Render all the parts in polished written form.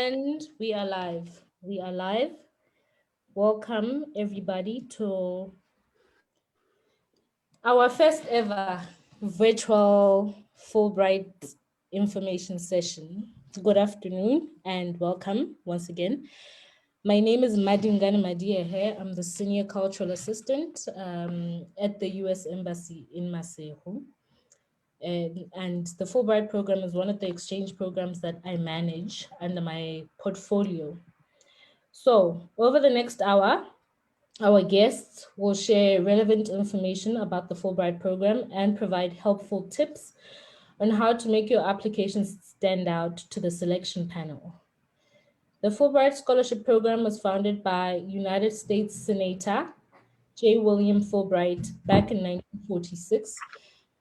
And we are live. We are live. Welcome everybody to our first ever virtual Fulbright information session. Good afternoon and welcome once again. My name is Madingani Madiehe. I'm the Senior Cultural Assistant at the U.S. Embassy in Maseru. And the Fulbright program is one of the exchange programs that I manage under my portfolio. So over the next hour, our guests will share relevant information about the Fulbright program and provide helpful tips on how to make your applications stand out to the selection panel. The Fulbright Scholarship Program was founded by United States Senator J. William Fulbright back in 1946,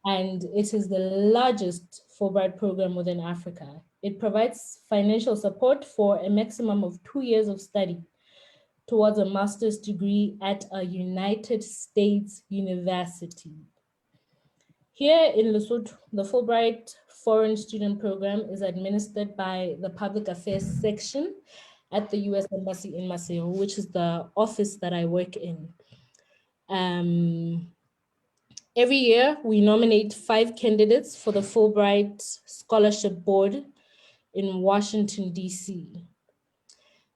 and it is the largest Fulbright program within Africa. It provides financial support for a maximum of 2 years of study towards a master's degree at a United States university. Here in Lesotho, the Fulbright Foreign Student Program is administered by the Public Affairs section at the U.S. Embassy in Maseru, which is the office that I work in. Every year, we nominate 5 candidates for the Fulbright Scholarship Board in Washington, D.C.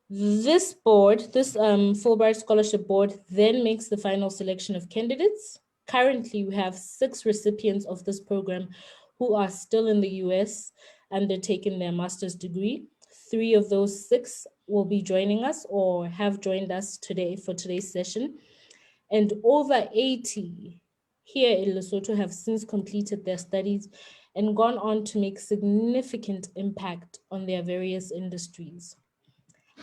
This board, this Fulbright Scholarship Board, then makes the final selection of candidates. Currently, we have 6 recipients of this program who are still in the US undertaking their master's degree. 3 of those 6 will be joining us or have joined us today for today's session. And over 80 here in Lesotho have since completed their studies and gone on to make significant impact on their various industries.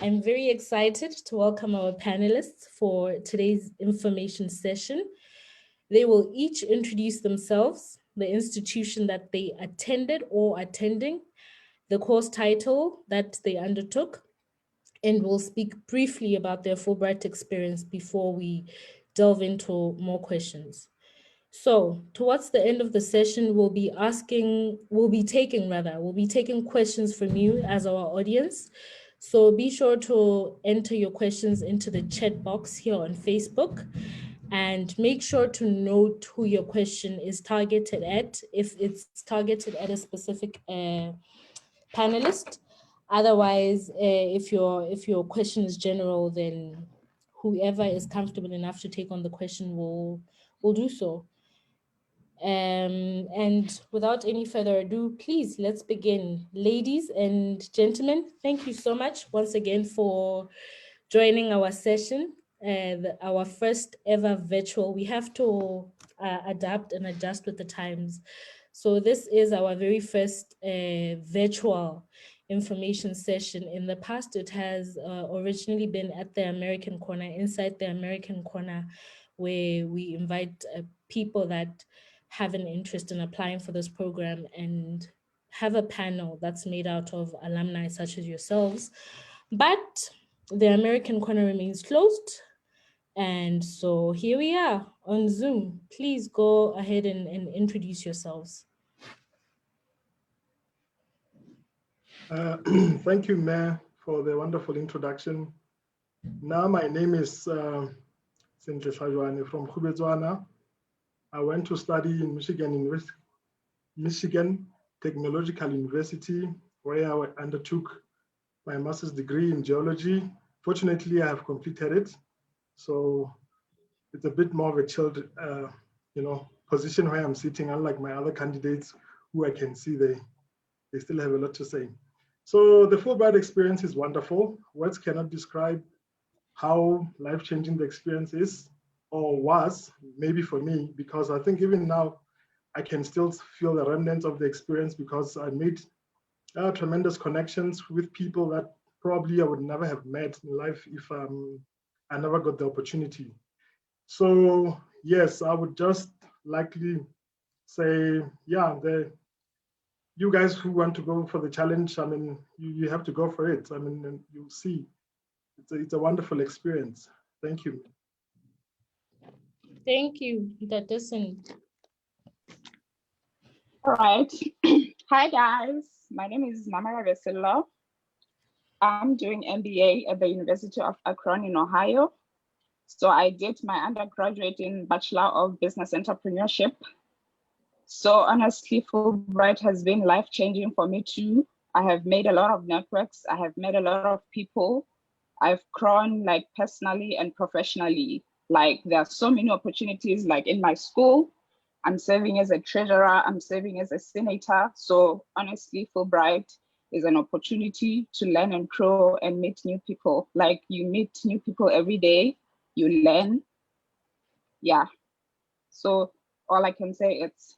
I'm very excited to welcome our panelists for today's information session. They will each introduce themselves, the institution that they attended or attending, the course title that they undertook, and will speak briefly about their Fulbright experience before we delve into more questions. So towards the end of the session, we'll be taking questions from you as our audience. So be sure to enter your questions into the chat box here on Facebook and make sure to note who your question is targeted at, if it's targeted at a specific panelist. Otherwise, if your question is general, then whoever is comfortable enough to take on the question will do so. And without any further ado, please, let's begin. Ladies and gentlemen, thank you so much once again for joining our session, our first ever virtual. We have to adapt and adjust with the times. So this is our very first virtual information session. In the past, it has originally been at the American Corner, inside the American Corner, where we invite people that have an interest in applying for this program and have a panel that's made out of alumni such as yourselves. But the American Corner remains closed. And so here we are on Zoom. Please go ahead and introduce yourselves. Thank you, Mayor, for the wonderful introduction. Now, my name is Sentle Shajwane from Khubetswana. I went to study in Michigan Technological University, where I undertook my master's degree in geology. Fortunately, I have completed it. So it's a bit more of a chilled, position where I'm sitting, unlike my other candidates who I can see they still have a lot to say. So the Fulbright experience is wonderful. Words cannot describe how life-changing the experience is or was, maybe for me, because I think even now I can still feel the remnants of the experience because I made tremendous connections with people that probably I would never have met in life if I never got the opportunity. So yes, I would just likely say, yeah, you guys who want to go for the challenge, I mean, you have to go for it. I mean, you'll see. It's a wonderful experience. Thank you. Thank you, Dadasan. All right. Hi, guys. My name is Marcela Matsila. I'm doing MBA at the University of Akron in Ohio. So I did my undergraduate in Bachelor of Business Entrepreneurship. So honestly, Fulbright has been life-changing for me too. I have made a lot of networks. I have met a lot of people. I've grown like personally and professionally. Like there are so many opportunities like in my school. I'm serving as a treasurer, I'm serving as a senator. So honestly, Fulbright is an opportunity to learn and grow and meet new people. Like you meet new people every day, you learn. Yeah. So all I can say it's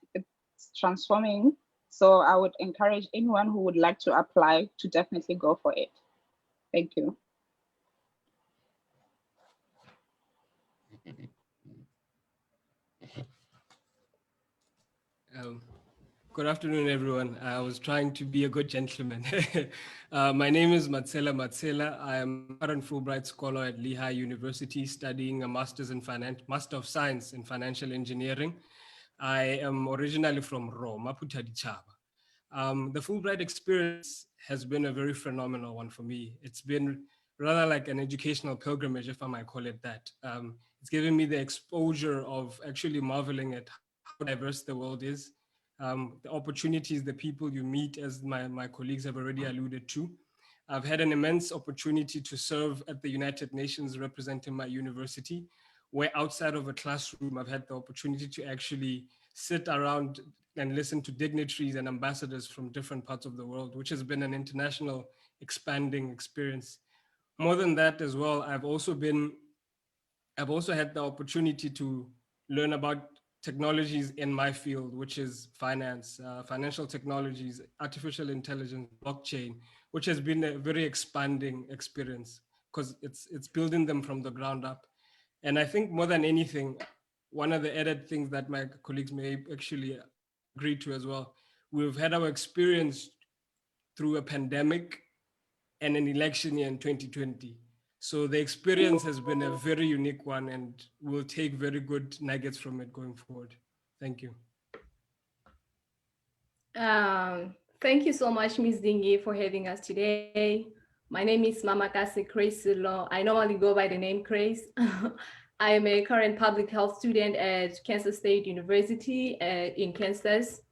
transforming. So I would encourage anyone who would like to apply to definitely go for it. Thank you. Um, Good afternoon, everyone. I was trying to be a good gentleman. My name is Marcela Matsila. I am a current Fulbright Scholar at Lehigh University, studying a Master of Science in Financial Engineering. I am originally from Roma, Putadichaba. The Fulbright experience has been a very phenomenal one for me. It's been rather like an educational pilgrimage, if I might call it that. It's given me the exposure of actually marveling at how diverse the world is, the opportunities, the people you meet, as my colleagues have already alluded to. I've had an immense opportunity to serve at the United Nations representing my university, where outside of a classroom, I've had the opportunity to actually sit around and listen to dignitaries and ambassadors from different parts of the world, which has been an international expanding experience. More than that as well, I've also had the opportunity to learn about technologies in my field, which is finance, financial technologies, artificial intelligence, blockchain, which has been a very expanding experience because it's building them from the ground up. And I think more than anything, one of the added things that my colleagues may actually agree to as well, we've had our experience through a pandemic and an election year in 2020. So the experience has been a very unique one, and we'll take very good nuggets from it going forward. Thank you. Thank you so much, Ms. Dingy, for having us today. My name is Mama Kasi Crazy. I normally go by the name Craze. I am a current public health student at Kansas State University in Kansas.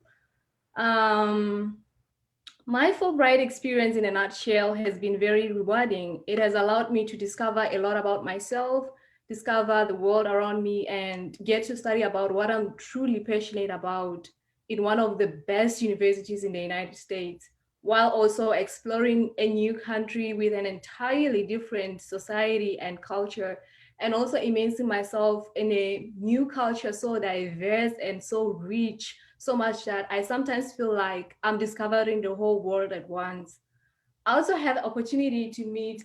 My Fulbright experience in a nutshell has been very rewarding. It has allowed me to discover a lot about myself, discover the world around me, and get to study about what I'm truly passionate about in one of the best universities in the United States, while also exploring a new country with an entirely different society and culture, and also immersing myself in a new culture so diverse and so rich, so much that I sometimes feel like I'm discovering the whole world at once. I also had the opportunity to meet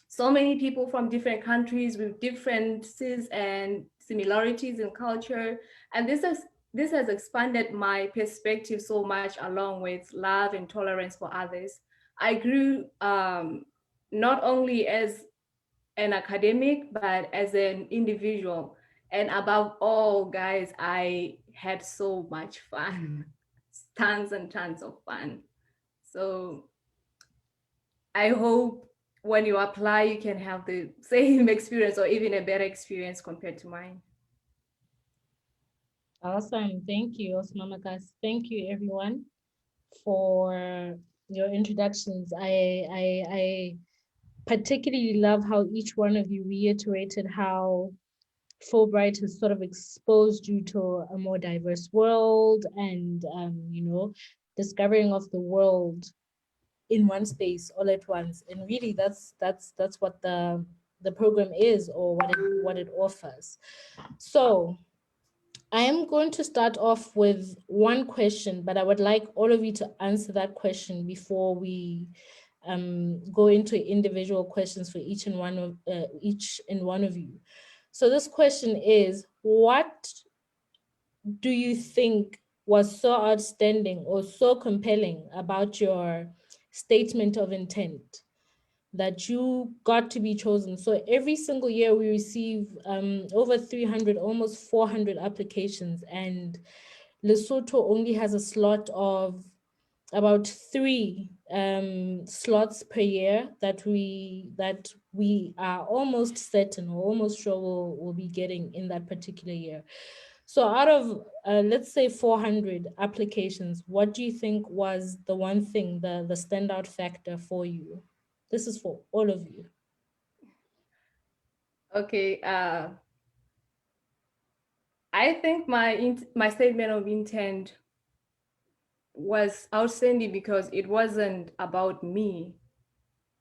so many people from different countries with differences and similarities in culture. And this has expanded my perspective so much, along with love and tolerance for others. I grew not only as an academic, but as an individual. And above all, guys, I had so much fun, tons and tons of fun. So I hope when you apply, you can have the same experience or even a better experience compared to mine. Awesome. Thank you, Osmamakas. Thank you, everyone, for your introductions. I particularly love how each one of you reiterated how Fulbright has sort of exposed you to a more diverse world and, discovering of the world in one space all at once. And really, that's what the program is, or what it offers. So I am going to start off with one question, but I would like all of you to answer that question before we go into individual questions for each and one of you. So this question is, what do you think was so outstanding or so compelling about your statement of intent that you got to be chosen? So every single year we receive over 300, almost 400 applications, and Lesotho only has a slot of about 3 slots per year that we are almost certain or almost sure we'll be getting in that particular year. So out of let's say 400 applications, what do you think was the one thing, the standout factor for you? This is for all of you. Okay, I think my statement of intent was outstanding because it wasn't about me.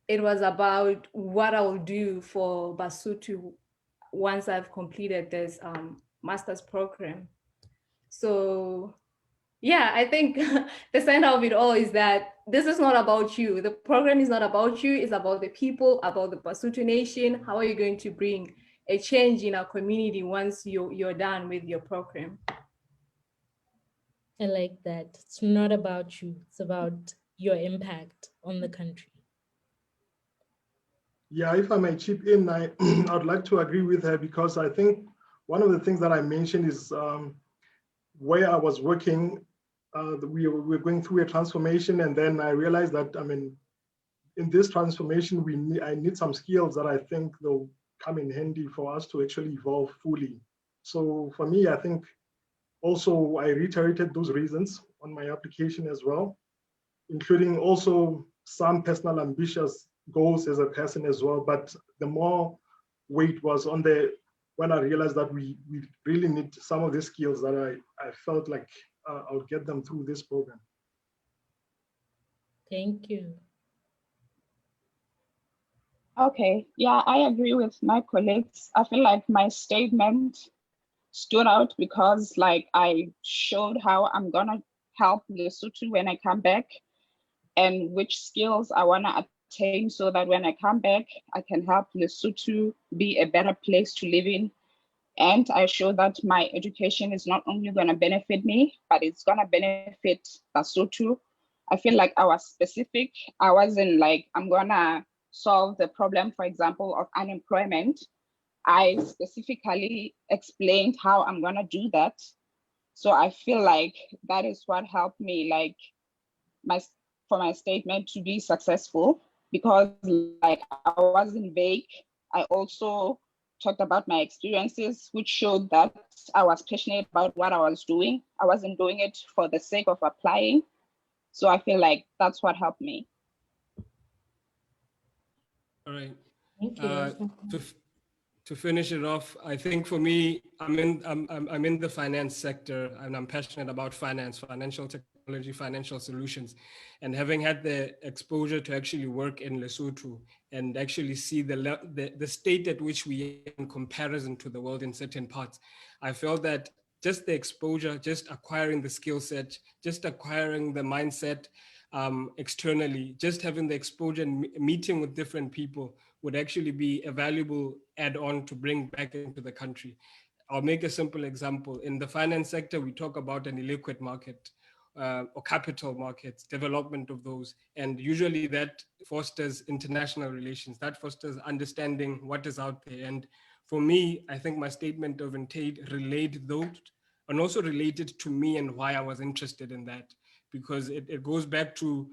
It was about what I will do for Basotho once I've completed this master's program. So yeah, I think the center of it all is that this is not about you. The program is not about you. It's about the people, about the Basotho nation. How are you going to bring a change in our community once you're done with your program? I like that. It's not about you. It's about your impact on the country. Yeah, if I may chip in, I'd like to agree with her because I think one of the things that I mentioned is where I was working, we were going through a transformation, and then I realized that, I mean, in this transformation, I need some skills that I think they'll come in handy for us to actually evolve fully. So for me, I think also I reiterated those reasons on my application as well, including also some personal ambitious goals as a person as well. But the more weight was on when I realized that we really need some of these skills that I felt like I'll get them through this program. Thank you. Okay, yeah, I agree with my colleagues. I feel like my statement stood out because like I showed how I'm gonna help Lesotho when I come back and which skills I wanna attain so that when I come back, I can help Lesotho be a better place to live in. And I show that my education is not only gonna benefit me, but it's gonna benefit Lesotho. I feel like I was specific. I wasn't like, I'm gonna solve the problem, for example, of unemployment. I specifically explained how I'm gonna do that. So I feel like that is what helped me, like for my statement to be successful, because like I wasn't vague. I also talked about my experiences, which showed that I was passionate about what I was doing. I wasn't doing it for the sake of applying. So I feel like that's what helped me. All right. Thank you. To finish it off, I think for me, I'm in the finance sector, and I'm passionate about finance, financial technology, financial solutions, and having had the exposure to actually work in Lesotho and actually see the state at which we are in comparison to the world in certain parts, I felt that just the exposure, just acquiring the skill set, just acquiring the mindset externally, just having the exposure and meeting with different people would actually be a valuable add-on to bring back into the country. I'll make a simple example. In the finance sector, we talk about an illiquid market or capital markets, development of those. And usually that fosters international relations, that fosters understanding what is out there. And for me, I think my statement of intent relayed those and also related to me and why I was interested in that, because it goes back to,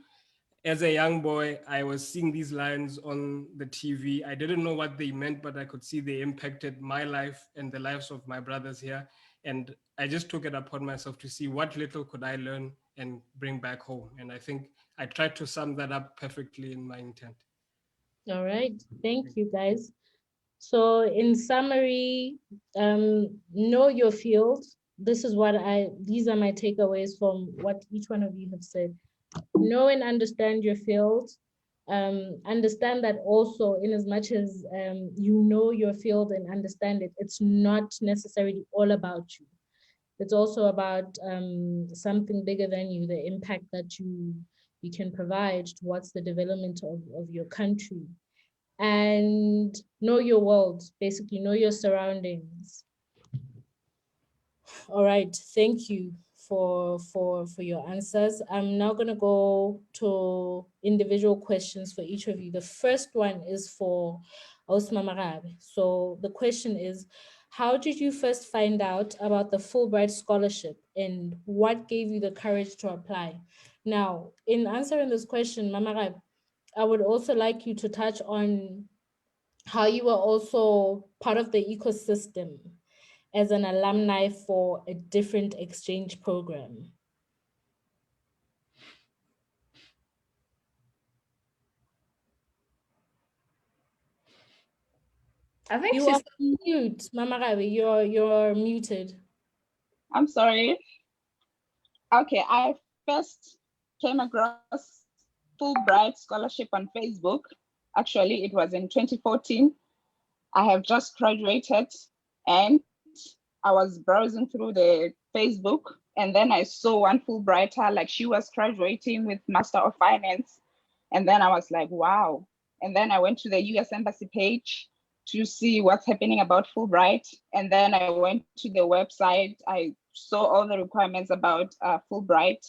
as a young boy, I was seeing these lines on the TV. I didn't know what they meant, but I could see they impacted my life and the lives of my brothers here. And I just took it upon myself to see what little could I learn and bring back home. And I think I tried to sum that up perfectly in my intent. All right. Thank you, guys. So in summary, know your field. These are my takeaways from what each one of you have said. Know and understand your field. Understand that also, in as much as you know your field and understand it, it's not necessarily all about you. It's also about something bigger than you, the impact that you can provide towards the development of your country. And know your world, basically know your surroundings. All right, thank you for your answers. I'm now going to go to individual questions for each of you. The first one is for Osma Marabe. So the question is, how did you first find out about the Fulbright Scholarship? and what gave you the courage to apply? Now, in answering this question, Mama Rab, I would also like you to touch on how you were also part of the ecosystem as an alumni for a different exchange program. I think You she's are mute, Mama Rabi, you're muted. I'm sorry. Okay, I first came across Fulbright Scholarship on Facebook. Actually, it was in 2014. I have just graduated and I was browsing through the Facebook, and then I saw one Fulbrighter, like she was graduating with Master of Finance. And then I was like, wow. And then I went to the US Embassy page to see what's happening about Fulbright. And then I went to the website. I saw all the requirements about Fulbright.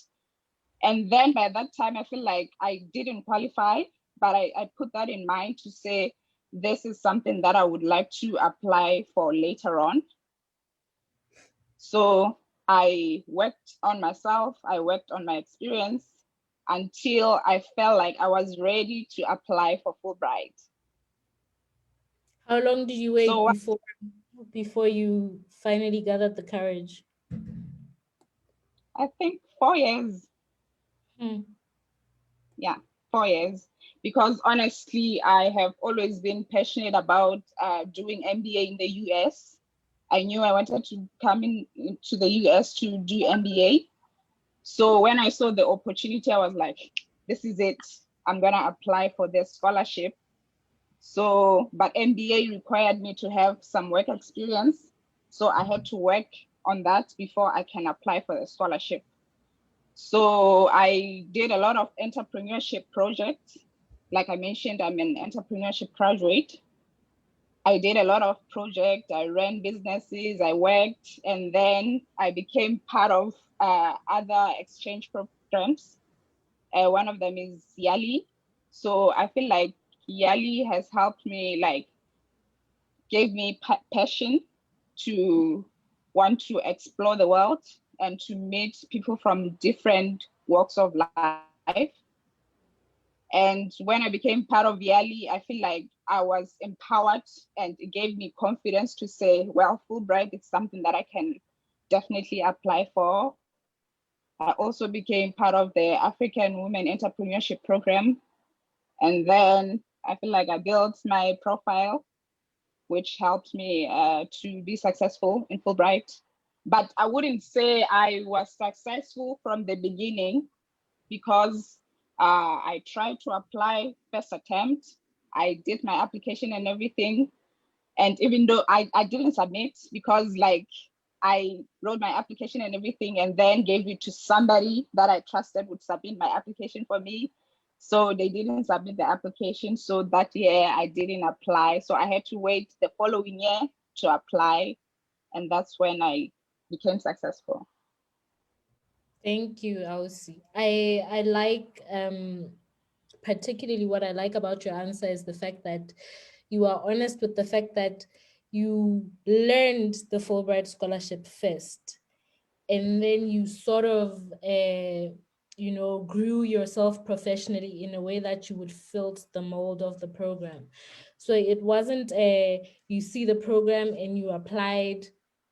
And then by that time, I feel like I didn't qualify, but I put that in mind to say, this is something that I would like to apply for later on. So I worked on myself, I worked on my experience until I felt like I was ready to apply for Fulbright. How long did you wait So before you finally gathered the courage? I think 4 years. Yeah, 4 years. Because honestly, I have always been passionate about doing MBA in the US. I knew I wanted to come into the US to do MBA. So when I saw the opportunity, I was like, this is it. I'm gonna apply for this scholarship. So, but MBA required me to have some work experience. So I had to work on that before I can apply for the scholarship. So I did a lot of entrepreneurship projects. Like I mentioned, I'm an entrepreneurship graduate. I did a lot of projects, I ran businesses, I worked, and then I became part of other exchange programs. One of them is YALI. So I feel like YALI has helped me, like, gave me passion to want to explore the world and to meet people from different walks of life. And when I became part of YALI, I feel like I was empowered and it gave me confidence to say, well, Fulbright is something that I can definitely apply for. I also became part of the African Women Entrepreneurship Program. And then I feel like I built my profile, which helped me to be successful in Fulbright. But I wouldn't say I was successful from the beginning because I tried to apply first attempt. I did my application and everything. And even though I didn't submit because like I wrote my application and everything and then gave it to somebody that I trusted would submit my application for me. So they didn't submit the application. So that year I didn't apply. So I had to wait the following year to apply. And that's when I became successful. Thank you, Ausi. I like particularly what I like about your answer is the fact that you are honest with the fact that you learned the Fulbright Scholarship first, and then you sort of grew yourself professionally in a way that you would fit the mold of the program. So it wasn't you see the program and you applied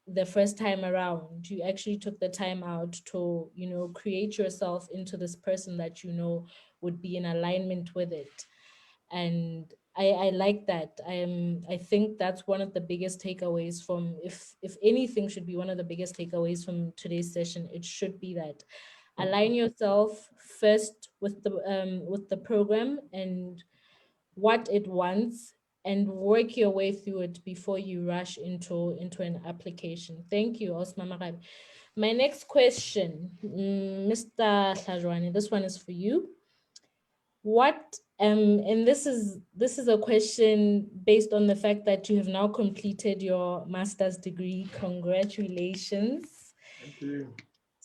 the first time around. You actually took the time out to create yourself into this person that would be in alignment with it. And I like that. I think that's one of the biggest takeaways from, if anything should be one of the biggest takeaways from today's session, it should be that align yourself first with the program and what it wants, and work your way through it before you rush into an application. Thank you, Osma Marab. My next question, Mr. Hlajwane, this one is for you. What and this is a question based on the fact that you have now completed your master's degree. Congratulations. Thank you.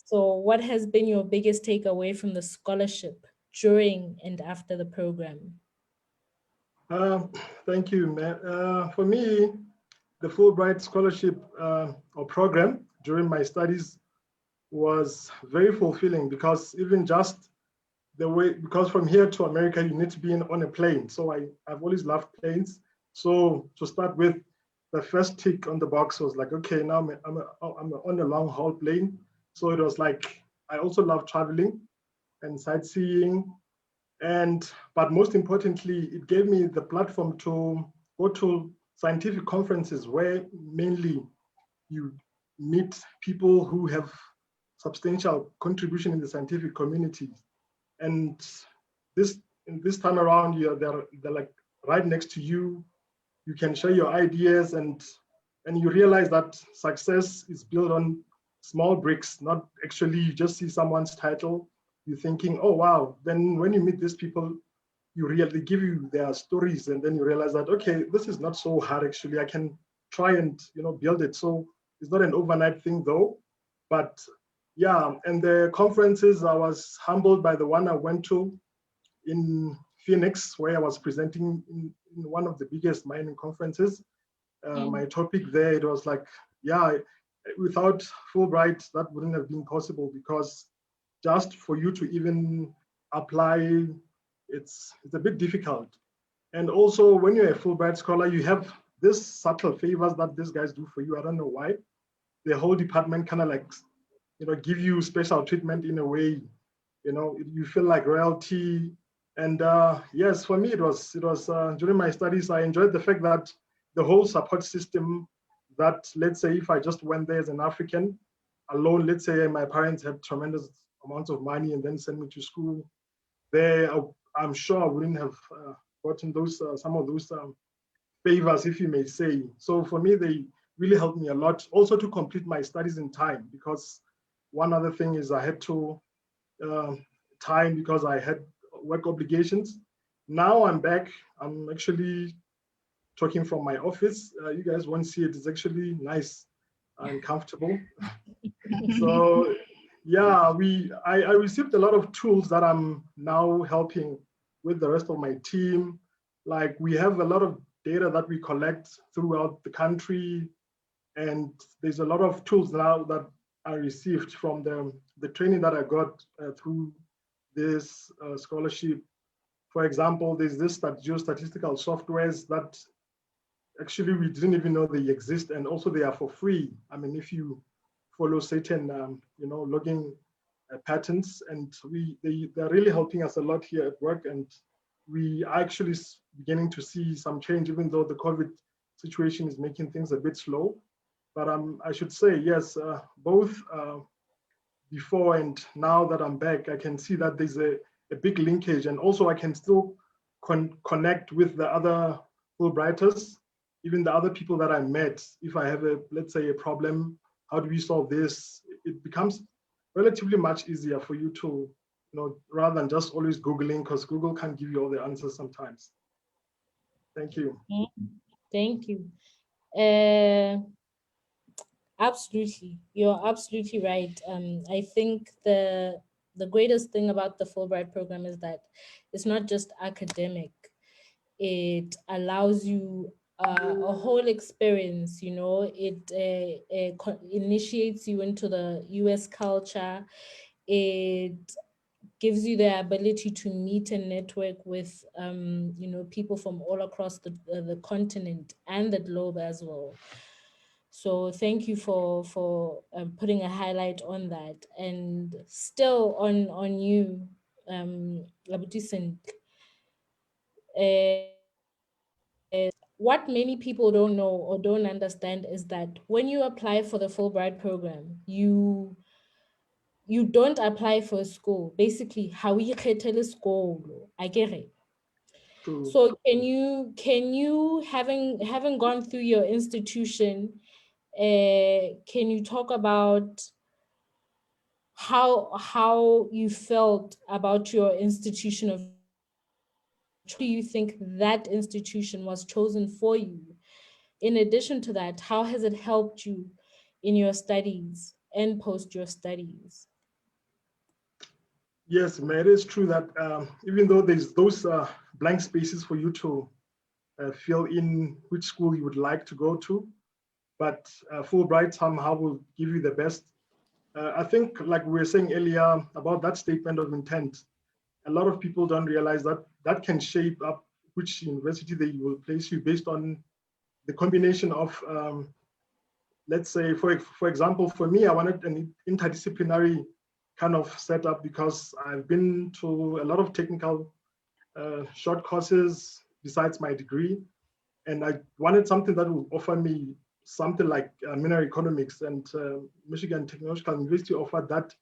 So what has been your biggest takeaway from the scholarship during and after the program? Thank you, Matt. For me, the Fulbright Scholarship or program during my studies was very fulfilling, because even just the way, because from here to America, you need to be on a plane. So I've always loved planes. So to start with, the first tick on the box was like, okay, now I'm on a long haul plane. So it was like, I also love traveling and sightseeing. But most importantly, it gave me the platform to go to scientific conferences where mainly you meet people who have substantial contribution in the scientific community. And this time around, they're like right next to you. You can share your ideas, and you realize that success is built on small bricks, not actually you just see someone's title, you're thinking, oh wow. Then when you meet these people, you really give you their stories, and then you realize that, okay, this is not so hard actually. I can try and build it. So it's not an overnight thing though. But yeah, and the conferences, I was humbled by the one I went to in Phoenix, where I was presenting in one of the biggest mining conferences. My topic there, it was like, yeah, without Fulbright, that wouldn't have been possible, because just for you to even apply, it's a bit difficult. And also, when you're a Fulbright scholar, you have this subtle favors that these guys do for you. I don't know why. The whole department kind of like, give you special treatment in a way. You feel like royalty. And yes, for me, it was during my studies, I enjoyed the fact that the whole support system, that let's say if I just went there as an African alone, let's say my parents had tremendous amounts of money and then sent me to school there, I'm sure I wouldn't have gotten those some of those favors, if you may say. So for me, they really helped me a lot, also to complete my studies in time, because one other thing is I had to time because I had work obligations. Now I'm back. I'm actually talking from my office. You guys won't see it. It's actually nice and comfortable. So yeah, I received a lot of tools that I'm now helping with the rest of my team. Like, we have a lot of data that we collect throughout the country, and there's a lot of tools now that I received from the training that I got through this scholarship. For example, there's this geostatistical softwares that actually we didn't even know they exist, and also they are for free. I mean, if you follow certain logging patterns, and they're really helping us a lot here at work, and we are actually beginning to see some change, even though the COVID situation is making things a bit slow. But I should say, yes, both before and now that I'm back, I can see that there's a big linkage, and also I can still connect with the other Fulbrighters, even the other people that I met. If I have let's say a problem, how do we solve this? It becomes relatively much easier for you to, rather than just always Googling, because Google can't give you all the answers sometimes. Thank you. Thank you. Absolutely, you're absolutely right. I think the greatest thing about the Fulbright program is that it's not just academic. It allows you a whole experience. It initiates you into the U.S. culture. It gives you the ability to meet and network with people from all across the continent and the globe as well. So thank you for putting a highlight on that. And still on you, Labutisent, what many people don't know or don't understand is that when you apply for the Fulbright program, you don't apply for a school. Basically, how we school, I get it. True. So can you having gone through your institution, can you talk about how you felt about your institution of choice? Do you think that institution was chosen for you? In addition to that, how has it helped you in your studies and post your studies? Yes, man, it is true that even though there's those blank spaces for you to fill in which school you would like to go to, but Fulbright somehow will give you the best I think, like we were saying earlier about that statement of intent, a lot of people don't realize that that can shape up which university they will place you based on the combination of, let's say, for example, for me, I wanted an interdisciplinary kind of setup because I've been to a lot of technical short courses besides my degree. And I wanted something that would offer me something like mineral economics, and Michigan Technological University offered that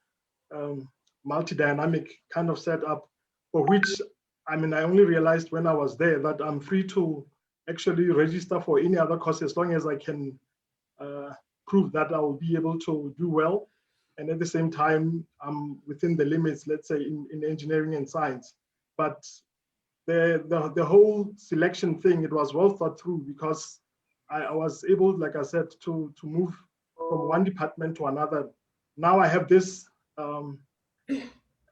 multi-dynamic kind of setup, for which, I mean, I only realized when I was there that I'm free to actually register for any other course as long as I can prove that I will be able to do well. And at the same time, I'm within the limits, let's say, in engineering and science. But the whole selection thing, it was well thought through because I was able, like I said, to move from one department to another. Now I have this,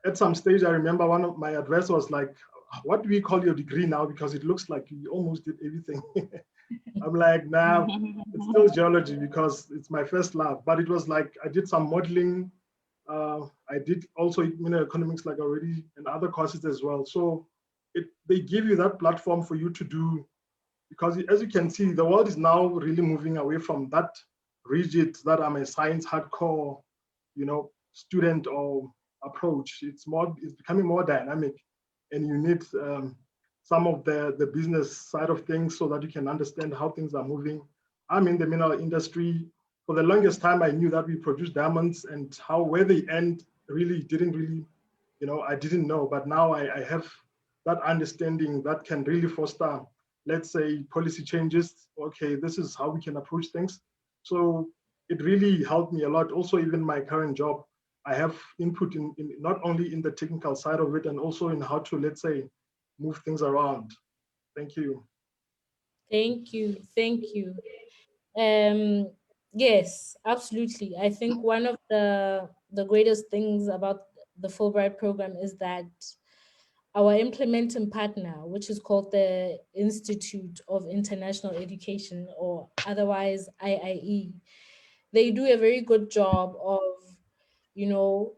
at some stage, I remember one of my advisors was like, what do we call your degree now? Because it looks like you almost did everything. I'm like, nah, it's still geology because it's my first lab. But it was like, I did some modeling. I did also economics like already and other courses as well. So they give you that platform for you to do, because as you can see, the world is now really moving away from that rigid, that I'm a science hardcore, student or approach. It's becoming more dynamic, and you need some of the business side of things so that you can understand how things are moving. I'm in the mineral industry. For the longest time, I knew that we produce diamonds, and where they end didn't really, I didn't know. But now I have that understanding that can really foster, let's say, policy changes. Okay, this is how we can approach things. So it really helped me a lot. Also, even my current job, I have input in not only in the technical side of it, and also in how to, let's say, move things around. Thank you. Thank you. Thank you. Yes, absolutely. I think one of the greatest things about the Fulbright program is that our implementing partner, which is called the Institute of International Education, or otherwise IIE, they do a very good job of,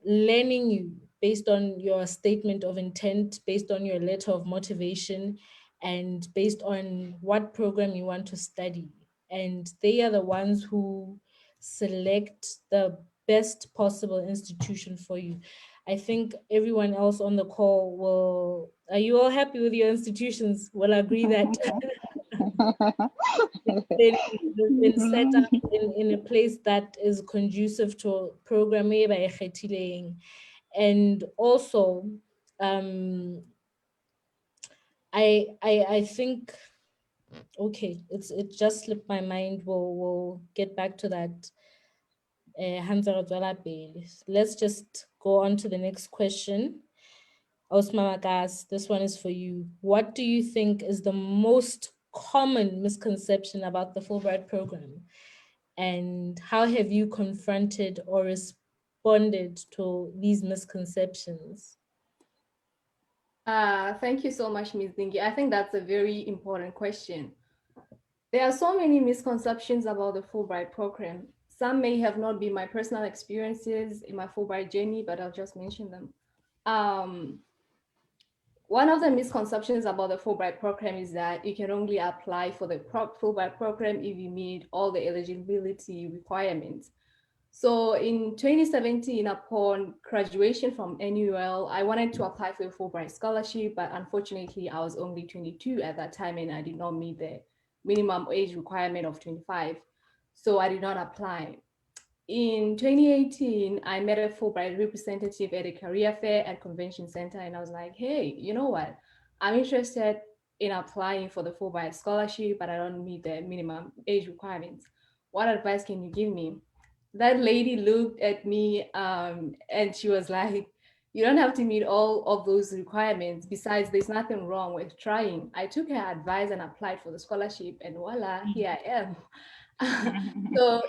learning you based on your statement of intent, based on your letter of motivation, and based on what program you want to study. And they are the ones who select the best possible institution for you. I think everyone else on the call are you all happy with your institutions? Will agree that been set up in a place that is conducive to programming by kgethileng. And also, I think, okay, it just slipped my mind. We'll get back to that. Let's just go on to the next question. Osmamagas, this one is for you. What do you think is the most common misconception about the Fulbright program? And how have you confronted or responded to these misconceptions? Thank you so much, Ms. Dingy. I think that's a very important question. There are so many misconceptions about the Fulbright program. Some may have not been my personal experiences in my Fulbright journey, but I'll just mention them. One of the misconceptions about the Fulbright program is that you can only apply for the Fulbright program if you meet all the eligibility requirements. So in 2017, upon graduation from NUL, I wanted to apply for a Fulbright Scholarship, but unfortunately, I was only 22 at that time and I did not meet the minimum age requirement of 25. So I did not apply. In 2018, I met a Fulbright representative at a career fair at Convention Center, and I was like, hey, you know what? I'm interested in applying for the Fulbright Scholarship, but I don't meet the minimum age requirements. What advice can you give me? That lady looked at me and she was like, you don't have to meet all of those requirements. Besides, there's nothing wrong with trying. I took her advice and applied for the scholarship, and voila, here I am. So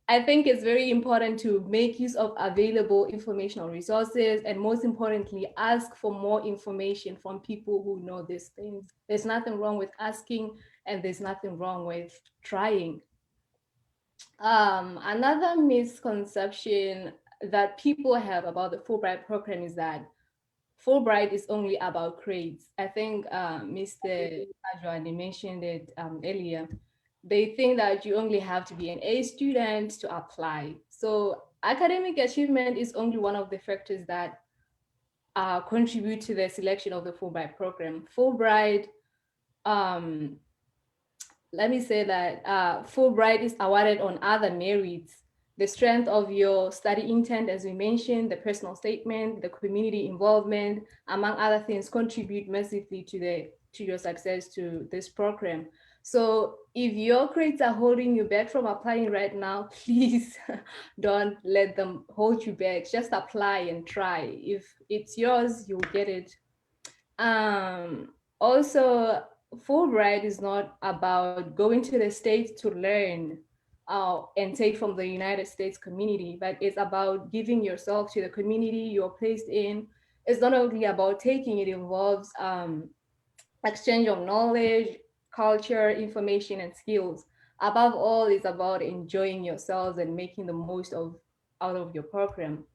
I think it's very important to make use of available informational resources, and most importantly, ask for more information from people who know these things. There's nothing wrong with asking, and there's nothing wrong with trying. Another misconception that people have about the Fulbright program is that Fulbright is only about grades. I think Mr. Ajwani mentioned it earlier. They think that you only have to be an A student to apply. So academic achievement is only one of the factors that contribute to the selection of the Fulbright program. Fulbright, let me say that Fulbright is awarded on other merits. The strength of your study intent, as we mentioned, the personal statement, the community involvement, among other things, contribute massively to your success to this program. So if your grades are holding you back from applying right now, please don't let them hold you back. Just apply and try. If it's yours, you'll get it. Also, Fulbright is not about going to the States to learn and take from the United States community, but it's about giving yourself to the community you're placed in. It's not only about taking, it involves exchange of knowledge, culture, information, and skills. Above all, it's about enjoying yourselves and making the most out of your program.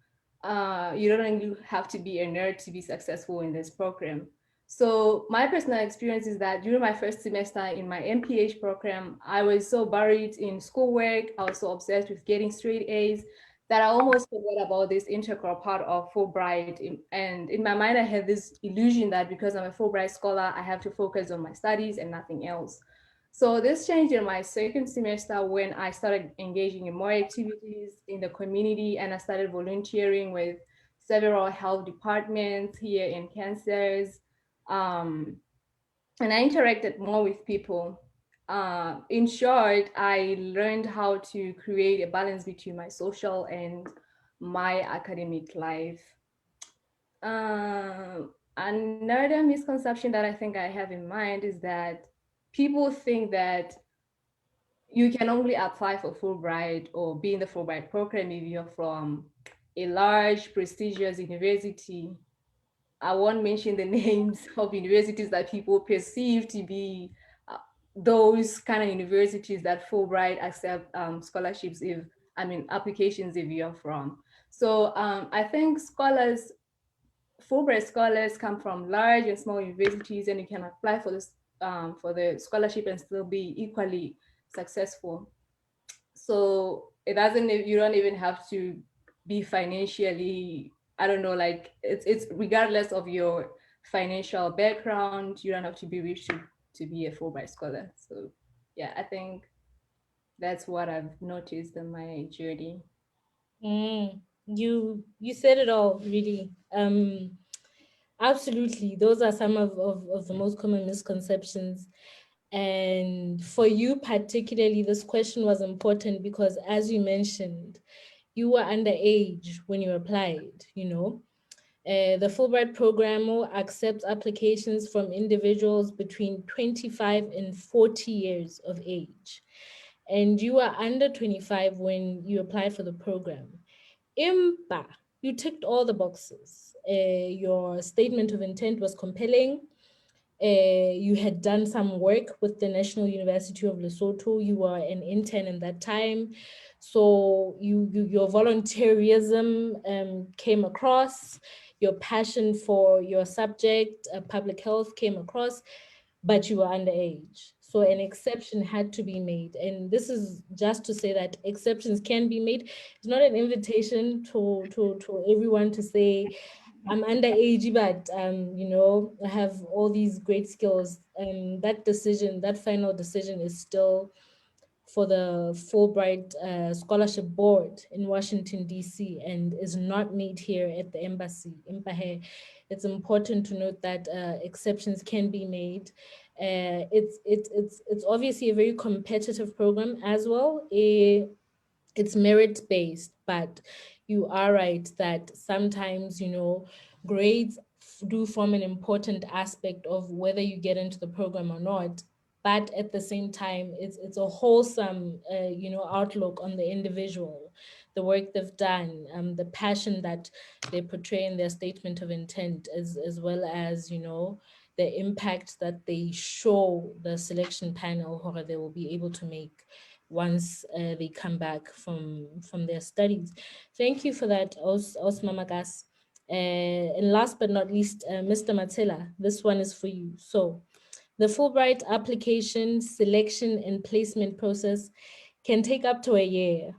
You don't only have to be a nerd to be successful in this program. So my personal experience is that during my first semester in my MPH program, I was so buried in schoolwork. I was so obsessed with getting straight A's that I almost forgot about this integral part of Fulbright. And in my mind, I had this illusion that because I'm a Fulbright scholar, I have to focus on my studies and nothing else. So this changed in my second semester when I started engaging in more activities in the community, and I started volunteering with several health departments here in Kansas. And I interacted more with people. In short, I learned how to create a balance between my social and my academic life. Another misconception that I think I have in mind is that people think that you can only apply for Fulbright or be in the Fulbright program if you're from a large, prestigious university. I won't mention the names of universities that people perceive to be those kind of universities that Fulbright accept scholarships applications if you're from. So I think Fulbright scholars come from large and small universities, and you can apply for the scholarship and still be equally successful. So you don't even have to be financially, I don't know, like it's regardless of your financial background, you don't have to be rich to be a Fulbright scholar. So yeah, I think that's what I've noticed in my journey. You said it all, really. Absolutely. Those are some of the most common misconceptions. And for you particularly, this question was important because, as you mentioned, you were underage when you applied, you know. The Fulbright program accepts applications from individuals between 25 and 40 years of age. And you were under 25 when you applied for the program. Impa, you ticked all the boxes. Your statement of intent was compelling. You had done some work with the National University of Lesotho. You were an intern in that time. So your volunteerism came across, your passion for your subject, public health, came across, but you were underage. So an exception had to be made. And this is just to say that exceptions can be made. It's not an invitation to everyone to say, I'm underage, but you know, I have all these great skills. And that decision, that final decision, is still for the Fulbright Scholarship Board in Washington, D.C., and is not made here at the embassy. It's important to note that exceptions can be made. It's obviously a very competitive program as well. It's merit-based, but you are right that sometimes, you know, grades do form an important aspect of whether you get into the program or not. But at the same time, it's a wholesome, you know, outlook on the individual, the work they've done, the passion that they portray in their statement of intent, as well as, you know, the impact that they show the selection panel, or they will be able to make once they come back from their studies. Thank you for that, Osmamagas. And last but not least, Mr. Matsila, this one is for you. So the Fulbright application, selection, and placement process can take up to a year.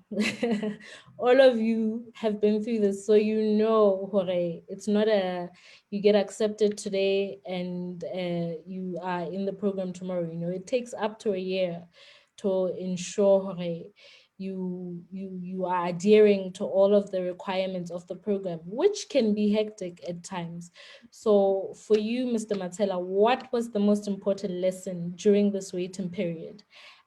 All of you have been through this, so you know, Jorge, it's not you get accepted today and you are in the program tomorrow. You know, it takes up to a year to ensure, Jorge, you are adhering to all of the requirements of the program, which can be hectic at times. So for you, Mr. Matsila, what was the most important lesson during this waiting period?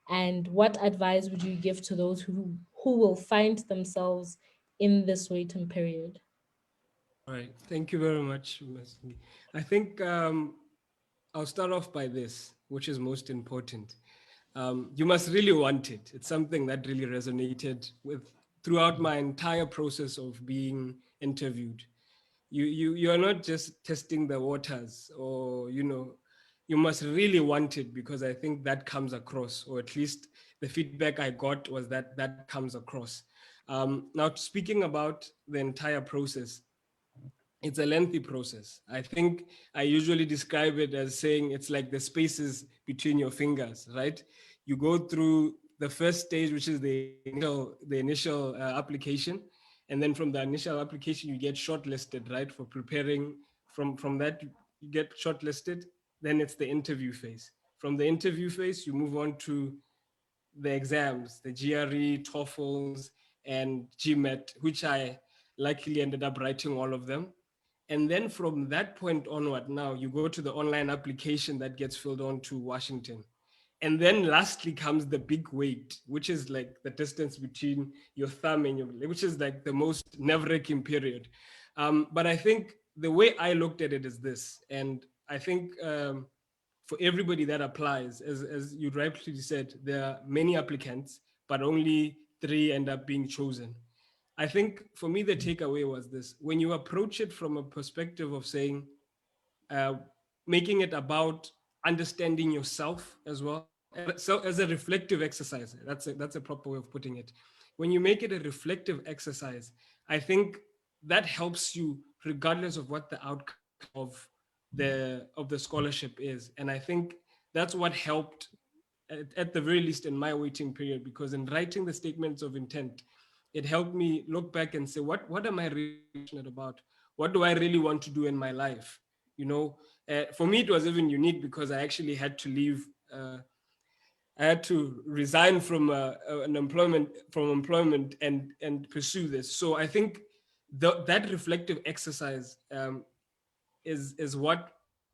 And what advice would you give to those who will find themselves in this waiting period? All right, thank you very much, Masli. I think I'll start off by this, which is most important. You must really want it. It's something that really resonated with throughout my entire process of being interviewed. You are not just testing the waters, or you must really want it, because I think that comes across, or at least the feedback I got was that comes across. Now, speaking about the entire process, it's a lengthy process. I think I usually describe it as saying it's like the spaces between your fingers, right? You go through the first stage, which is the initial application, and then from the initial application you get shortlisted, right? For preparing from that you get shortlisted. Then it's the interview phase. From the interview phase, you move on to the exams, the GRE, TOEFLs, and GMAT, which I luckily ended up writing all of them. And then from that point onward, now you go to the online application that gets filled on to Washington. And then lastly comes the big wait, which is like the distance between your thumb and your, which is like the most nerve-wracking period. But I think the way I looked at it is this, and I think for everybody that applies, as you rightly said, there are many applicants, but only 3 end up being chosen. I think for me, the takeaway was this: when you approach it from a perspective of saying, uh, making it about understanding yourself as well, so as a reflective exercise, that's a proper way of putting it. When you make it a reflective exercise, I think that helps you regardless of what the outcome of the scholarship is. And I think that's what helped at the very least in my waiting period, because in writing the statements of intent, it helped me look back and say, what am I really passionate about? What do I really want to do in my life? For me, it was even unique because I actually had to leave. I had to resign from employment and pursue this. So I think that reflective exercise is what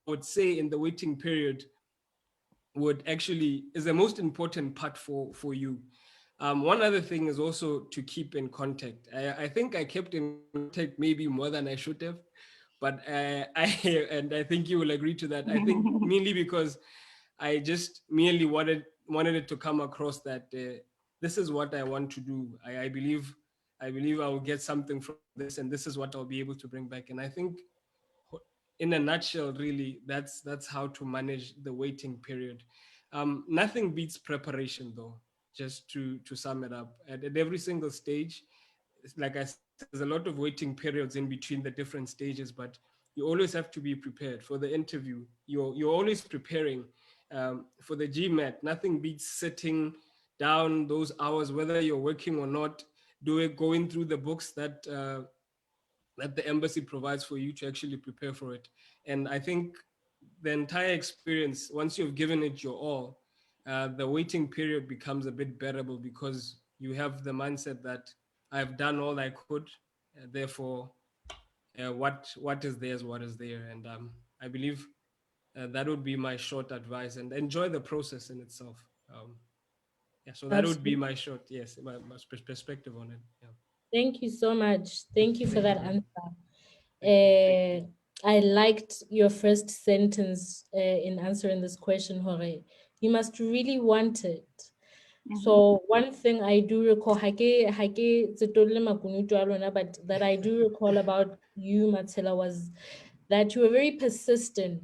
I would say in the waiting period is the most important part for you. One other thing is also to keep in contact. I think I kept in contact maybe more than I should have, but I think you will agree to that. I think mainly because I just merely wanted it to come across that this is what I want to do. I believe I will get something from this, and this is what I'll be able to bring back. And I think, in a nutshell, really, that's how to manage the waiting period. Nothing beats preparation, though. Just to sum it up, at every single stage, like I said, there's a lot of waiting periods in between the different stages, but you always have to be prepared for the interview. You're always preparing. For the GMAT, nothing beats sitting down those hours, whether you're working or not, going through the books that the embassy provides for you to actually prepare for it. And I think the entire experience, once you've given it your all, the waiting period becomes a bit bearable, because you have the mindset that I've done all I could, therefore, what is there is what is there. And I believe that would be my short advice, and enjoy the process in itself. Yeah, so that would be my short, yes, my perspective on it. Yeah. Thank you so much. Thank you for that answer. Thank you. I liked your first sentence in answering this question, Jorge. You must really want it. So one thing I do recall, but that I do recall about you, Matsila, was that you were very persistent,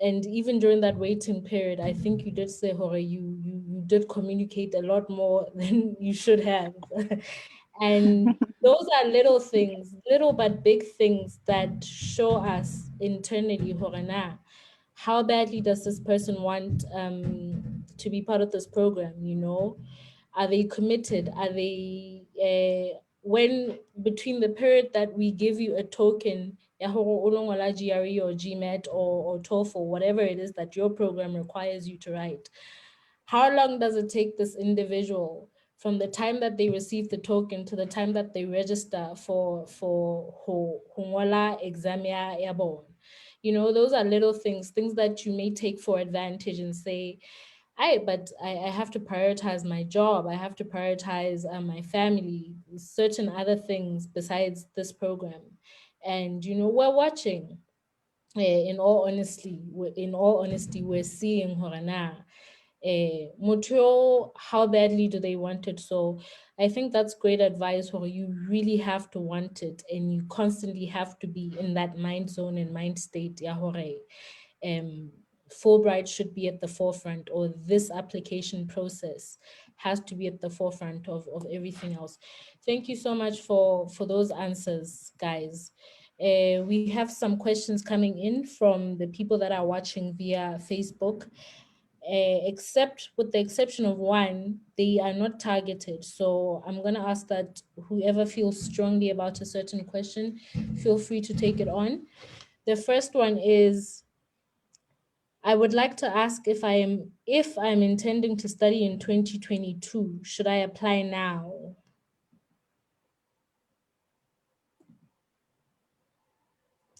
And even during that waiting period, I think you did say, Hore, you did communicate a lot more than you should have. And those are little things, little but big things that show us internally, Horena, how badly does this person want to be part of this program, you know? Are they committed? Are they, when between the period that we give you a token, GRE or GMAT or TOEFL, whatever it is that your program requires you to write, how long does it take this individual from the time that they receive the token to the time that they register for Hongola exam ya bona? You know, those are little things that you may take for advantage and say, but I have to prioritize my job. I have to prioritize my family, certain other things besides this program. And, you know, we're watching. In all honesty, we're seeing Horana. How badly do they want it? So I think that's great advice, where you really have to want it and you constantly have to be in that mind zone and mind state. Fulbright should be at the forefront, or this application process has to be at the forefront of everything else. Thank you so much for those answers, guys. We have some questions coming in from the people that are watching via Facebook. Except with the exception of one, they are not targeted. So I'm going to ask that whoever feels strongly about a certain question, feel free to take it on. The first one is, I would like to ask if I'm intending to study in 2022, should I apply now?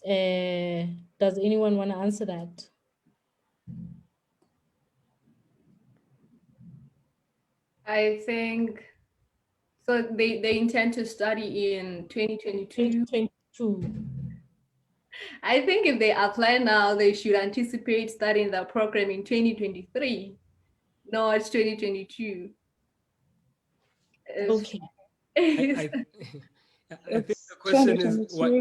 Does anyone want to answer that? I think so. They intend to study in 2022. 2022. I think if they apply now, they should anticipate starting the program in 2023. No, it's 2022. Okay. I think the question is what.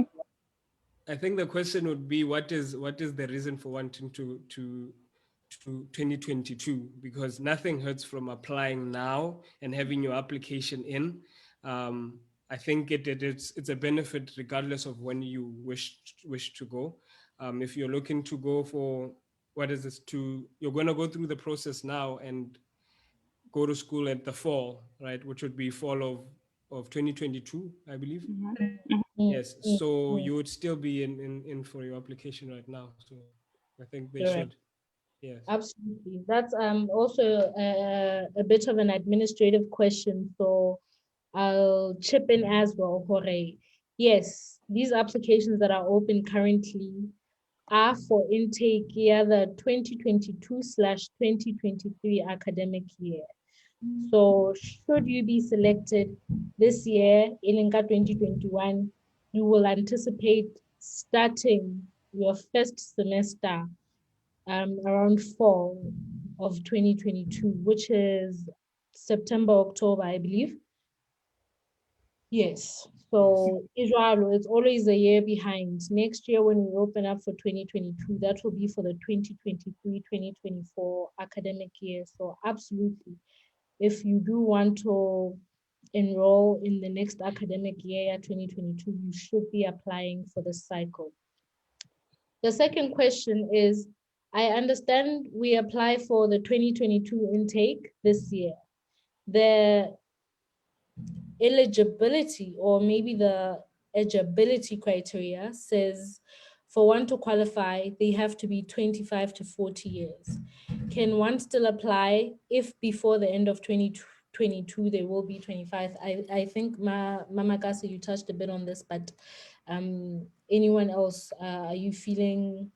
I think the question would be, what is the reason for wanting to 2022? Because nothing hurts from applying now and having your application in. I think it's a benefit regardless of when you wish to go. If you're looking to go for, you're going to go through the process now and go to school at the fall, right? Which would be fall of 2022, I believe. Yes, so you would still be in for your application right now. So I think they should. Yes, absolutely. That's also a bit of an administrative question, so I'll chip in as well, Jorge. Yes, these applications that are open currently are for intake year the 2022/2023 academic year. So should you be selected this year, Ilinka 2021, you will anticipate starting your first semester around fall of 2022, which is September, October, I believe. Yes. So Israel, it's always a year behind. Next year, when we open up for 2022, that will be for the 2023-2024 academic year. So absolutely, if you do want to enroll in the next academic year, 2022, you should be applying for this cycle. The second question is, I understand we apply for the 2022 intake this year. The eligibility, or maybe the eligibility criteria, says for one to qualify, they have to be 25 to 40 years. Can one still apply if before the end of 2022 they will be 25? I think Mama Kasi, you touched a bit on this, but anyone else, are you feeling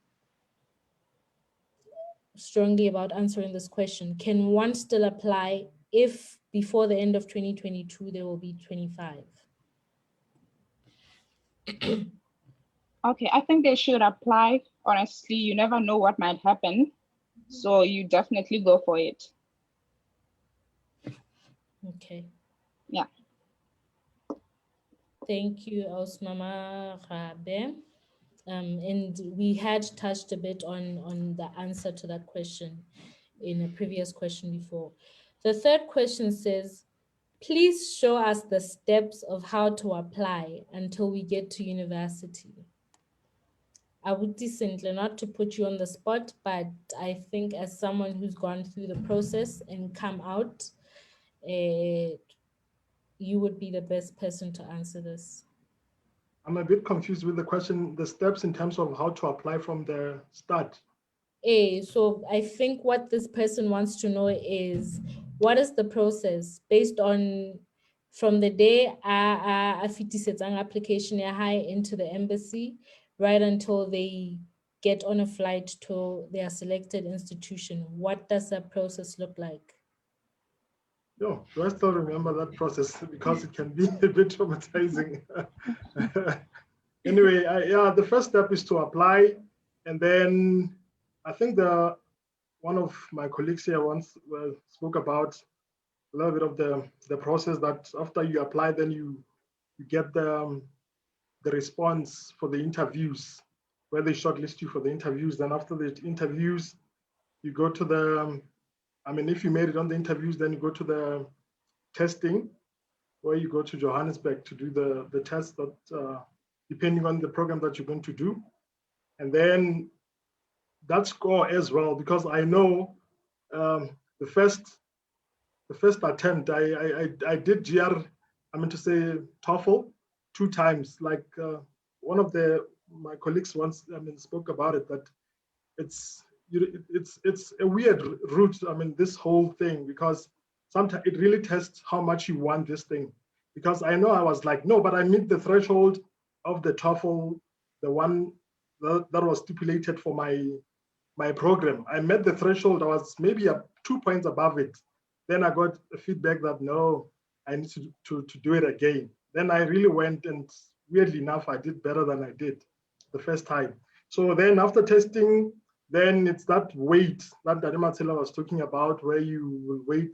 strongly about answering this question? Can one still apply if before the end of 2022 there will be 25? Okay, I think they should apply. Honestly, you never know what might happen. So you definitely go for it. Okay. Yeah. Thank you, Osmama Rabe. And we had touched a bit on the answer to that question in a previous question before. The third question says, please show us the steps of how to apply until we get to university. I would decently, not to put you on the spot, but I think as someone who's gone through the process and come out, you would be the best person to answer this. I'm a bit confused with the question, the steps in terms of how to apply from the start. So I think what this person wants to know is, what is the process based on from the day a fitisetsang application ya hae into the embassy right until they get on a flight to their selected institution? What does that process look like? Yo, do I still remember that process? Because it can be a bit traumatizing. Anyway, yeah, the first step is to apply. And then I think one of my colleagues here once spoke about a little bit of the process that after you apply, then you get the response for the interviews, where they shortlist you for the interviews. Then after the interviews, you go to the, I mean, if you made it on the interviews, then you go to the testing, where you go to Johannesburg to do the test that, depending on the program that you're going to do. And then that score as well, because I know the first attempt, I did GR, I meant to say TOEFL 2 times. Like one of my colleagues once, spoke about it, that it's a weird route. I mean, this whole thing, because sometimes it really tests how much you want this thing. Because I know I was like, no, but I meet the threshold of the TOEFL, the one that was stipulated for my program. I met the threshold. I was maybe 2 points above it. Then I got a feedback that no, I need to do it again. Then I really went, and weirdly enough, I did better than I did the first time. So then after testing, then it's that wait that Matsila was talking about, where you will wait,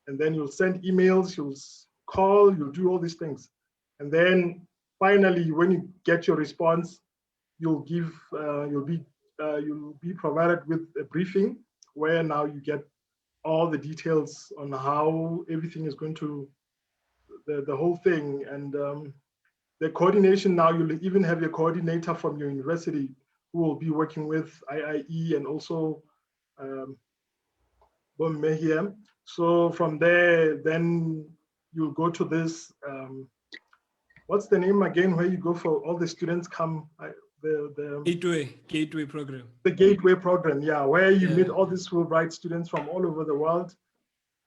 and then you'll send emails, you'll call, you'll do all these things. And then finally, when you get your response, you'll be provided with a briefing, where now you get all the details on how everything is going to, the whole thing. And the coordination, now you'll even have a coordinator from your university who will be working with IIE and also Bomme here. So from there, then you'll go to this, what's the name again, where you go for all the students come, the Gateway program. The Gateway program, yeah, where you meet all these Fulbright students from all over the world.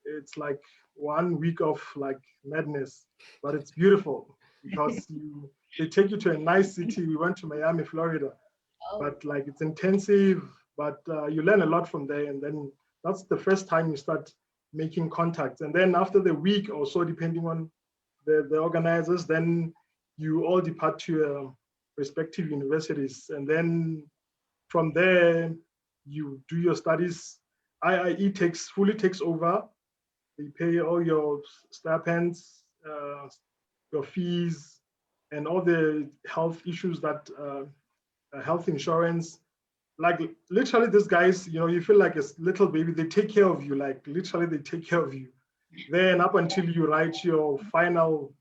It's like 1 week of like madness, but it's beautiful because they take you to a nice city. We went to Miami, Florida, but like it's intensive, but you learn a lot from there. And then that's the first time you start making contacts. And then after the week or so, depending on the organizers, then you all depart to your respective universities. And then from there, you do your studies. IIE fully takes over. They pay all your stipends, your fees, and all the health issues that health insurance. Like literally, these guys, you feel like a little baby. They take care of you. Like literally, they take care of you. Then up until you write your final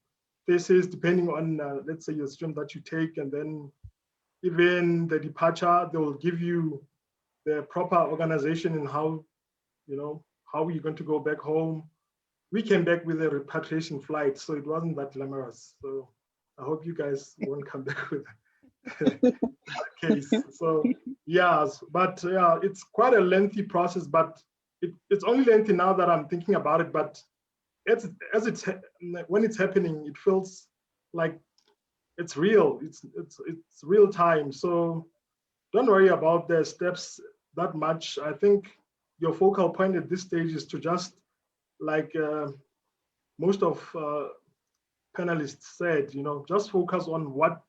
thesis, depending on let's say your stream that you take, and then even the departure, they will give you the proper organization and how you're going to go back home. We came back with a repatriation flight, so it wasn't that glamorous. So I hope you guys won't come back with that case. So yeah, but yeah, it's quite a lengthy process, but it's only lengthy now that I'm thinking about it. But when it's happening, it feels like it's real. It's real time. So don't worry about the steps that much. I think your focal point at this stage is to just, like most of panelists said, just focus on what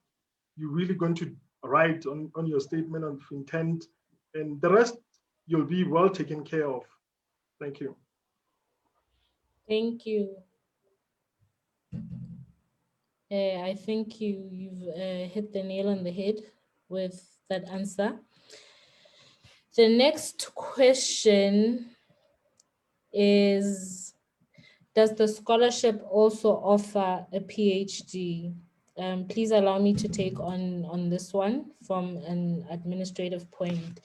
you're really going to write on your statement of intent, and the rest you'll be well taken care of. Thank you. Thank you. I think you've hit the nail on the head with that answer. The next question is, does the scholarship also offer a PhD? Please allow me to take on this one from an administrative point.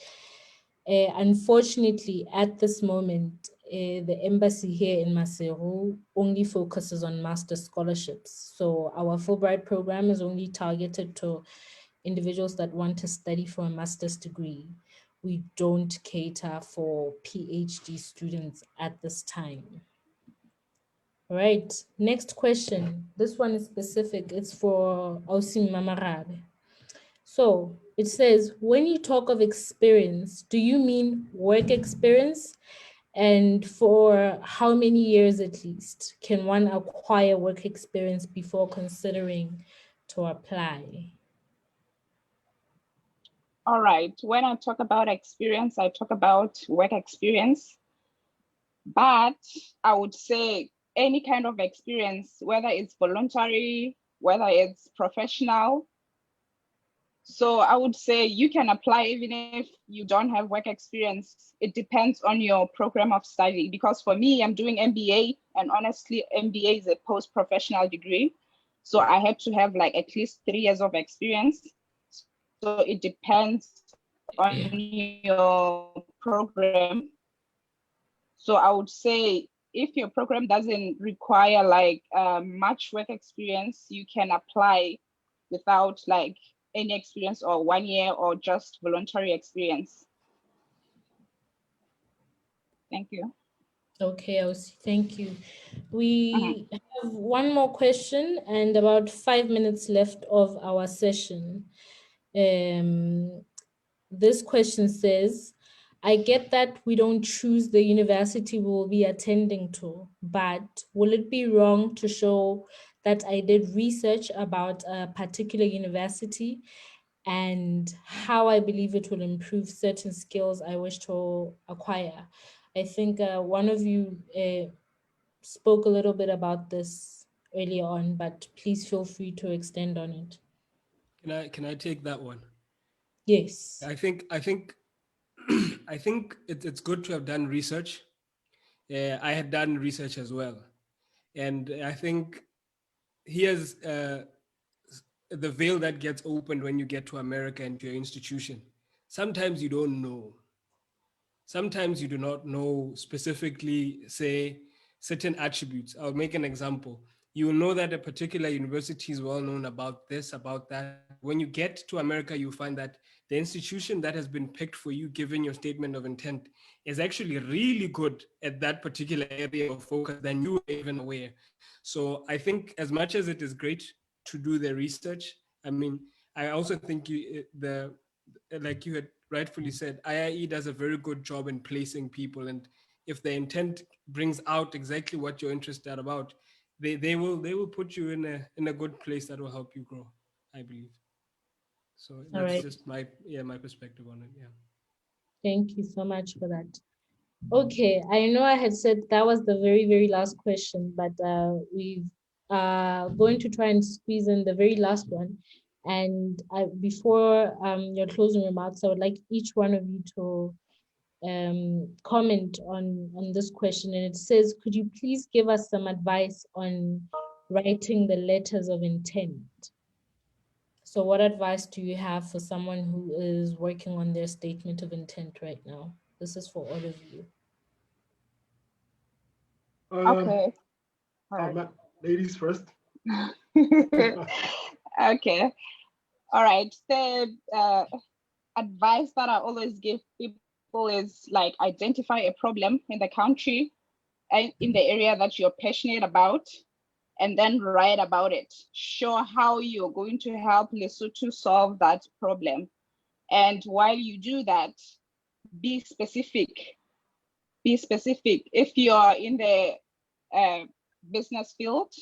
Unfortunately, at this moment, the embassy here in Maseru only focuses on master scholarships. So our Fulbright program is only targeted to individuals that want to study for a master's degree. We don't cater for PhD students at this time. All right, next question. This one is specific. It's for Ausim Mamarabe. So it says, when you talk of experience, do you mean work experience? And for how many years at least can one acquire work experience before considering to apply? All right, when I talk about experience, I talk about work experience. But I would say any kind of experience, whether it's voluntary, whether it's professional. So I would say you can apply even if you don't have work experience. It depends on your program of study. Because for me, I'm doing MBA, and honestly, MBA is a post-professional degree. So I had to have like at least 3 years of experience. So it depends on your program. So I would say if your program doesn't require like much work experience, you can apply without like any experience or 1 year or just voluntary experience. Thank you. Okay, thank you. We have one more question and about 5 minutes left of our session. This question says, I get that we don't choose the university we will be attending to, but will it be wrong to show that I did research about a particular university and how I believe it will improve certain skills I wish to acquire? I think one of you spoke a little bit about this earlier on, but please feel free to extend on it. Can I take that one? Yes. I think I think it's good to have done research. I had done research as well, and I think here's the veil that gets opened when you get to America and to your institution. Sometimes you don't know. Sometimes you do not know specifically, say, certain attributes. I'll make an example. You will know that a particular university is well known about this, about that. When you get to America, you find that the institution that has been picked for you, given your statement of intent, is actually really good at that particular area of focus than you were even aware. So I think as much as it is great to do the research, I mean, I also think like you had rightfully said, IIE does a very good job in placing people, and if the intent brings out exactly what you're interested about, they will put you in a good place that will help you grow, I believe. So that's right. just my perspective on it. Yeah. Thank you so much for that. Okay, I know I had said that was the very, very last question, but we've going to try and squeeze in the very last one. And before your closing remarks, I would like each one of you to comment on this question. And it says, could you please give us some advice on writing the letters of intent? So what advice do you have for someone who is working on their statement of intent right now? This is for all of you. Okay. All right. Ladies first. Okay. All right. The advice that I always give people is like identify a problem in the country and in the area that you're passionate about, and then write about it. Show how you're going to help Lesotho solve that problem. And while you do that, be specific. Be specific. If you're in the business field,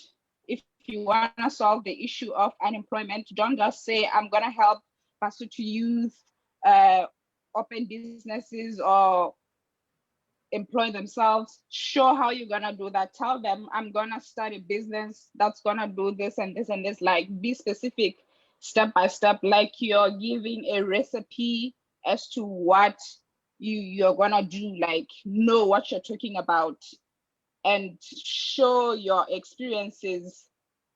if you want to solve the issue of unemployment, don't just say, I'm going to help Lesotho youth open businesses or employ themselves. Show how you're gonna do that. Tell them, I'm gonna start a business that's gonna do this and this and this. Like, be specific. step by step, like you're giving a recipe as to what you're gonna do, like know what you're talking about and show your experiences,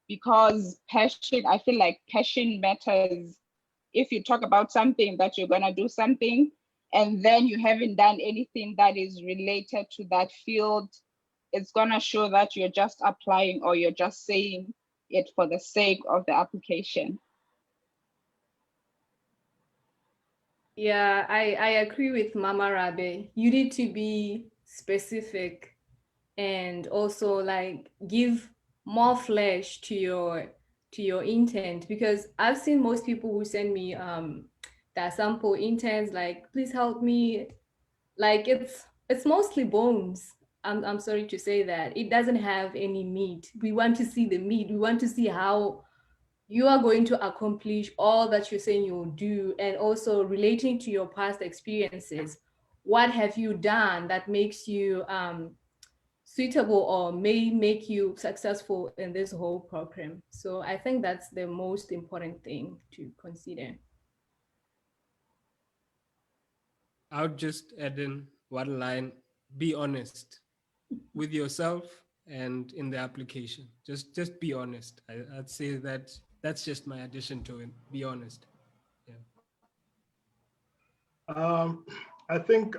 because passion, I feel like passion matters. If you talk about something that you're gonna do something and then you haven't done anything that is related to that field, it's gonna show that you're just applying or you're just saying it for the sake of the application. Yeah, I agree with Mama Rabe. You need to be specific and also like give more flesh to your intent, because I've seen most people who send me that sample intents like, please help me, like it's mostly bones. I'm sorry to say that. It doesn't have any meat. We want to see the meat. We want to see how you are going to accomplish all that you're saying you'll do, and also relating to your past experiences. What have you done that makes you suitable or may make you successful in this whole program? So I think that's the most important thing to consider. I would just add in one line: be honest with yourself and in the application. Just be honest. I'd say that that's just my addition to it. Be honest. Yeah. I think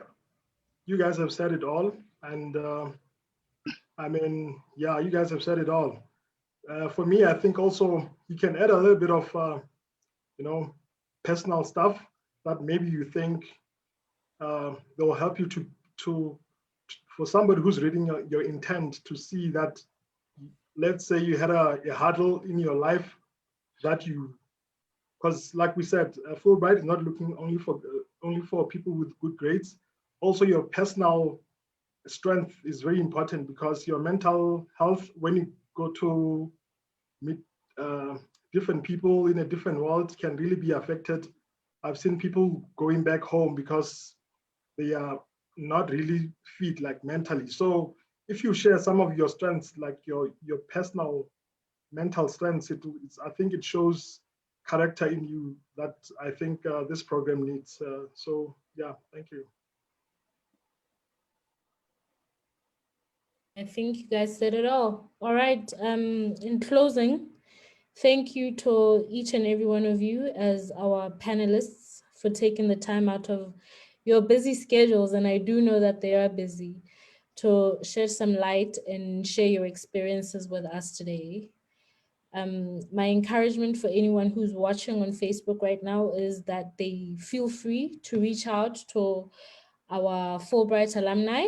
you guys have said it all. And I mean, yeah, you guys have said it all. For me, I think also you can add a little bit of, you know, personal stuff that maybe you think that will help you to for somebody who's reading your intent to see that, let's say you had a hurdle in your life that you, because like we said, Fulbright is not looking only for people with good grades. Also, your personal strength is very important, because your mental health, when you go to meet different people in a different world, can really be affected. I've seen people going back home because they are not really fit, like mentally. So if you share some of your strengths, like your personal mental strengths, I think it shows character in you that I think this program needs. So yeah, thank you. I think you guys said it all. All right. In closing, thank you to each and every one of you as our panelists for taking the time out of your busy schedules, and I do know that they are busy, to shed some light and share your experiences with us today. My encouragement for anyone who's watching on Facebook right now is that they feel free to reach out to our Fulbright alumni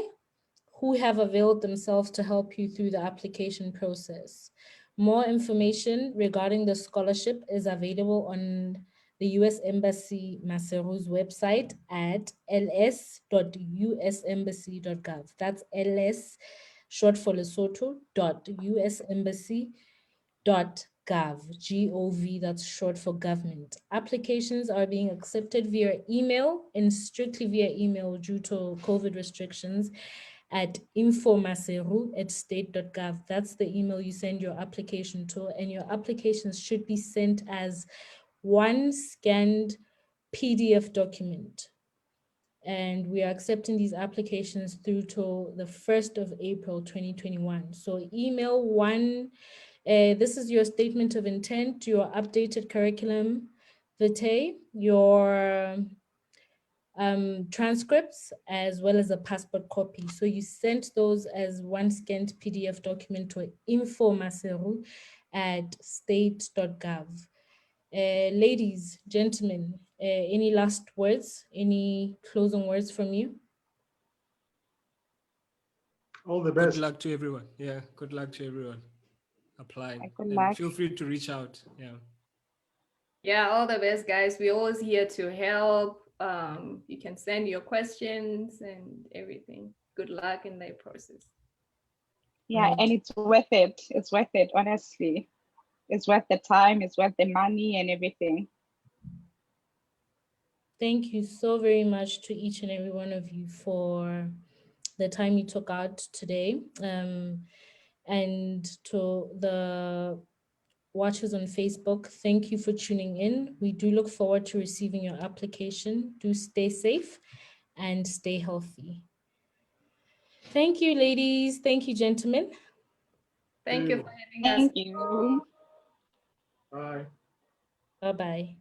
who have availed themselves to help you through the application process. More information regarding the scholarship is available on the U.S. Embassy Maseru's website at ls.usembassy.gov. That's ls, short for Lesotho, .usembassy.gov, G-O-V, that's short for government. Applications are being accepted via email and strictly via email due to COVID restrictions at info.maseru@state.gov. That's the email you send your application to, and your applications should be sent as one scanned PDF document. And we are accepting these applications through to the 1st of April, 2021. So email one, this is your statement of intent, your updated curriculum vitae, your transcripts, as well as a passport copy. So you sent those as one scanned PDF document to info.maseru@state.gov. Ladies, gentlemen, any last words, any closing words from you? All the Good best. luck to everyone. Yeah, good luck to everyone applying. Good And luck. feel free to reach out. Yeah. Yeah, all the best, guys. We're always here to help. You can send your questions and everything. Good luck in the process. Yeah, Right. and it's worth it. It's worth it, honestly. It's worth the time, it's worth the money and everything. Thank you so very much to each and every one of you for the time you took out today, and to the watchers on Facebook, thank you for tuning in. We do look forward to receiving your application. Do stay safe and stay healthy. Thank you, ladies. Thank you, gentlemen. Thank you for having us. Thank you. Bye. Bye-bye.